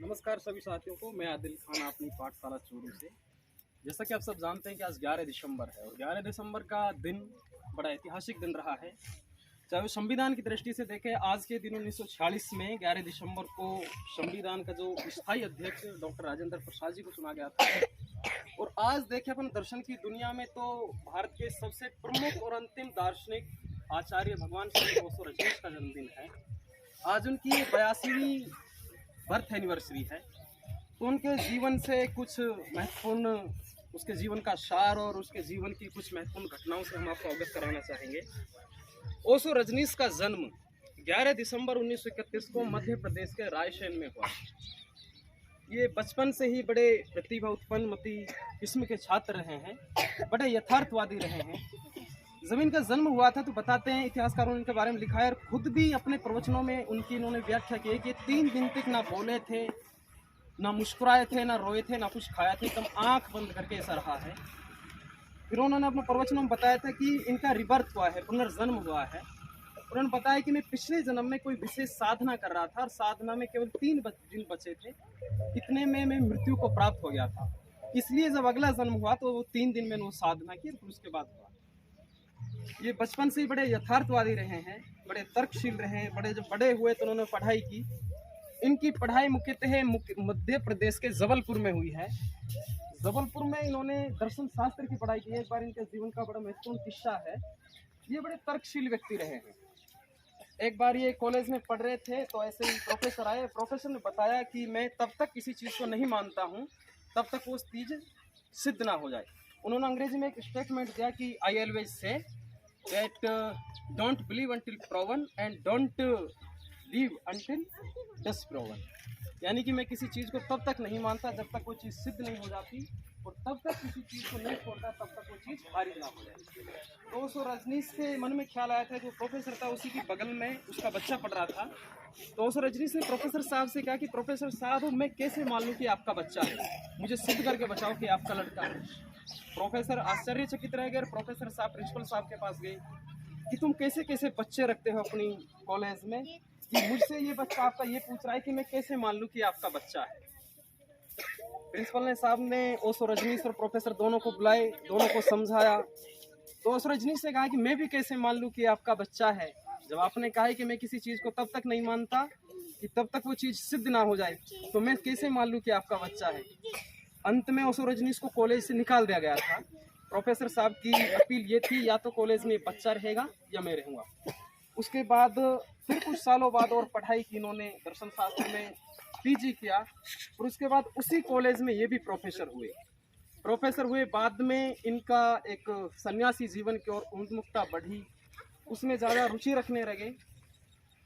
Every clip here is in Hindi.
नमस्कार सभी साथियों को। मैं आदिल खान अपनी पाठशाला चूरू से। जैसा कि आप सब जानते हैं कि आज 11 दिसंबर है और 11 दिसंबर का दिन बड़ा ऐतिहासिक दिन रहा है। चाहे वो संविधान की दृष्टि से देखें, आज के दिन 1946 में 11 दिसंबर को संविधान का जो स्थायी अध्यक्ष डॉक्टर राजेंद्र प्रसाद जी को चुना गया था। और आज देखें अपन दर्शन की दुनिया में तो भारत के सबसे प्रमुख और अंतिम दार्शनिक आचार्य भगवान श्री ओशो रजनीश का जन्मदिन है। आज उनकी 82वीं बर्थ एनिवर्सरी है। तो उनके जीवन से कुछ महत्वपूर्ण, उसके जीवन का सार और उसके जीवन की कुछ महत्वपूर्ण घटनाओं से हम आपको अवगत कराना चाहेंगे। ओशो रजनीश का जन्म 11 दिसंबर 1931 को मध्य प्रदेश के रायसेन में हुआ। ये बचपन से ही बड़े प्रतिभा उत्पन्न मती किस्म के छात्र रहे हैं, बड़े यथार्थवादी रहे हैं। जब इनका जन्म हुआ था तो बताते हैं इतिहासकारों ने इनके बारे में लिखा है, और खुद भी अपने प्रवचनों में इन्होंने व्याख्या की है कि 3 दिन तक ना बोले थे, ना मुस्कुराए थे, ना रोए थे, ना कुछ खाया थे, एकदम आंख बंद करके ऐसा रहा है। फिर उन्होंने अपने प्रवचनों में बताया था कि इनका रिबर्थ हुआ है, पुनर्जन्म हुआ है। उन्होंने बताया कि मैं पिछले जन्म में कोई विशेष साधना कर रहा था और साधना में केवल 3 दिन बचे थे, इतने में मैं मृत्यु को प्राप्त हो गया था। इसलिए जब अगला जन्म हुआ तो वो 3 दिन मैंने वो साधना की, फिर उसके बाद हुआ। ये बचपन से ही बड़े यथार्थवादी रहे हैं, बड़े तर्कशील रहे हैं। जब बड़े हुए तो उन्होंने पढ़ाई की। इनकी पढ़ाई मुख्यतः मध्य प्रदेश के जबलपुर में हुई है। जबलपुर में इन्होंने दर्शन शास्त्र की पढ़ाई की है। एक बार इनके जीवन का बड़ा महत्वपूर्ण किस्सा है। ये बड़े तर्कशील व्यक्ति रहे हैं। एक बार ये कॉलेज में पढ़ रहे थे तो ऐसे ही प्रोफेसर आए। प्रोफेसर ने बताया कि मैं तब तक किसी चीज़ को नहीं मानता हूँ तब तक वो चीज़ सिद्ध ना हो जाए। उन्होंने अंग्रेजी में एक स्टेटमेंट दिया कि I always say that don't believe until proven and don't live until disproven। यानी कि मैं किसी चीज़ को तब तक नहीं मानता जब तक वो चीज़ सिद्ध नहीं हो जाती, और तब तक किसी चीज़ को नहीं छोड़ता तब तक वो चीज़ खारिज ना हो जाए। तो उस रजनीश के मन में ख्याल आया था, जो प्रोफेसर था उसी के बगल में उसका बच्चा पढ़ रहा था। तो उस रजनीश ने प्रोफेसर साहब से कहा कि प्रोफेसर साहब, मैं कैसे मान लूँ कि आपका बच्चा है, मुझे सिद्ध करके बताओ कि आपका लड़का है। प्रोफेसर आश्चर्यचकित रह गए। प्रोफेसर साहब प्रिंसिपल साहब के पास गए कि तुम कैसे कैसे बच्चे रखते हो अपनी कॉलेज में, कि मुझसे ये बच्चा आपका ये पूछ रहा है कि मैं कैसे मान लूँ कि आपका बच्चा है। प्रिंसिपल साहब ने ओशो रजनीश और प्रोफेसर दोनों को बुलाए, दोनों को समझाया। तो ओशो रजनीश ने कहा कि मैं भी कैसे मान लूँ कि आपका बच्चा है, जब आपने कहा है कि मैं किसी चीज़ को तब तक नहीं मानता कि तब तक वो चीज़ सिद्ध ना हो जाए, तो मैं कैसे मान लूँ कि आपका बच्चा है। अंत में ओशो रजनीश को कॉलेज से निकाल दिया गया था। प्रोफेसर साहब की अपील ये थी, या तो कॉलेज में बच्चा रहेगा या मैं रहूँगा। उसके बाद फिर कुछ सालों बाद और पढ़ाई की इन्होंने, दर्शन शास्त्र में पीजी किया, और उसके बाद उसी कॉलेज में ये भी प्रोफेसर हुए। बाद में इनका एक सन्यासी जीवन की ओर उन्मुखता बढ़ी, उसमें ज़्यादा रुचि रखने लगे,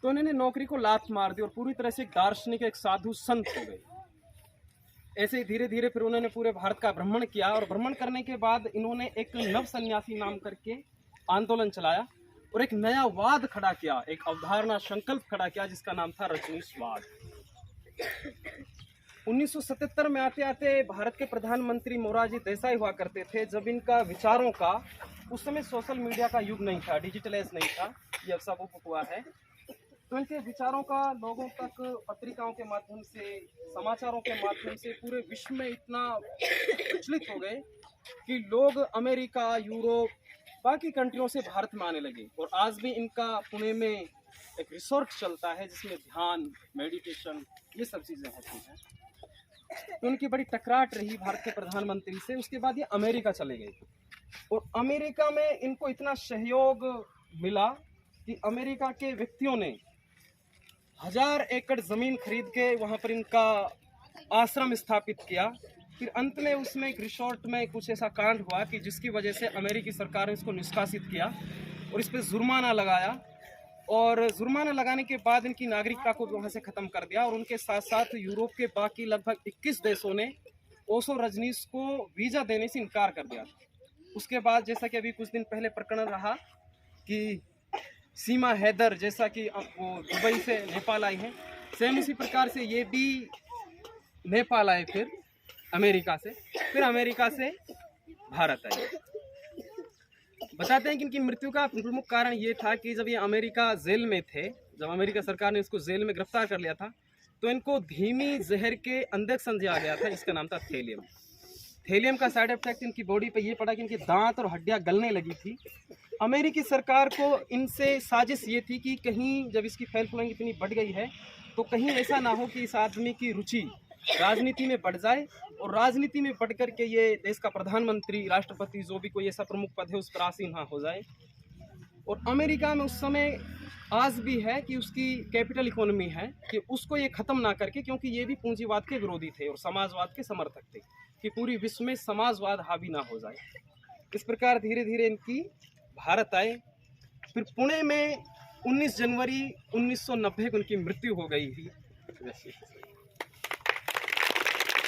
तो इन्होंने नौकरी को लात मार दी और पूरी तरह से एक दार्शनिक, एक साधु संत हो गए। ऐसे ही धीरे धीरे फिर उन्होंने पूरे भारत का भ्रमण किया, और भ्रमण करने के बाद इन्होंने एक नव सन्यासी नाम करके आंदोलन चलाया और एक नया वाद खड़ा किया, एक अवधारणा संकल्प खड़ा किया जिसका नाम था रजनीशवाद। 1977 में आते आते भारत के प्रधानमंत्री मोरारजी देसाई हुआ करते थे। जब इनका विचारों का, उस समय सोशल मीडिया का युग नहीं था, डिजिटलाइज नहीं था, ये अब सब हुआ है। तो इनके विचारों का लोगों तक पत्रिकाओं के माध्यम से, समाचारों के माध्यम से पूरे विश्व में इतना प्रचलित हो गए कि लोग अमेरिका, यूरोप, बाकी कंट्रियों से भारत में आने लगे। और आज भी इनका पुणे में एक रिसोर्ट चलता है जिसमें ध्यान, मेडिटेशन, ये सब चीज़ें होती हैं। तो उनकी बड़ी टकराट रही भारत के प्रधानमंत्री से। उसके बाद ये अमेरिका चले गए, और अमेरिका में इनको इतना सहयोग मिला कि अमेरिका के व्यक्तियों ने 1000 एकड़ ज़मीन खरीद के वहाँ पर इनका आश्रम स्थापित किया। फिर अंत में उसमें एक रिसोर्ट में कुछ ऐसा कांड हुआ कि जिसकी वजह से अमेरिकी सरकार ने इसको निष्कासित किया और इस पर जुर्माना लगाया, और जुर्माना लगाने के बाद इनकी नागरिकता को भी वहाँ से ख़त्म कर दिया। और उनके साथ साथ यूरोप के बाकी लगभग 21 देशों ने ओशो रजनीश को वीज़ा देने से इनकार कर दिया। उसके बाद जैसा कि अभी कुछ दिन पहले प्रकरण रहा कि सीमा हैदर, जैसा कि वो दुबई से नेपाल आई हैं, सेम इसी प्रकार से ये भी नेपाल आए, फिर अमेरिका से भारत आए। बताते हैं कि इनकी मृत्यु का प्रमुख कारण ये था कि जब ये अमेरिका जेल में थे, जब अमेरिका सरकार ने इसको जेल में गिरफ्तार कर लिया था, तो इनको धीमी जहर के इंजेक्शन दिया गया था, इसका नाम था थेलियम। थेलियम का साइड इफेक्ट इनकी बॉडी पे ये पड़ा कि इनके दांत और हड्डियां गलने लगी थी। अमेरिकी सरकार को इनसे साजिश ये थी कि कहीं जब इसकी फैल फूलंग इतनी बढ़ गई है तो कहीं ऐसा ना हो कि इस आदमी की रुचि राजनीति में बढ़ जाए और राजनीति में बढ़ कर के ये देश का प्रधानमंत्री, राष्ट्रपति, जो भी कोई ऐसा प्रमुख पद है उस पर आसीन ना हो जाए। और अमेरिका में उस समय आज भी है कि उसकी कैपिटल इकोनॉमी है कि उसको ये ख़त्म ना करके, क्योंकि ये भी पूंजीवाद के विरोधी थे और समाजवाद के समर्थक थे, कि पूरी विश्व में समाजवाद हावी ना हो जाए। इस प्रकार धीरे धीरे इनकी भारत आए। फिर पुणे में 19 जनवरी 1990 को उनकी मृत्यु हो गई थी।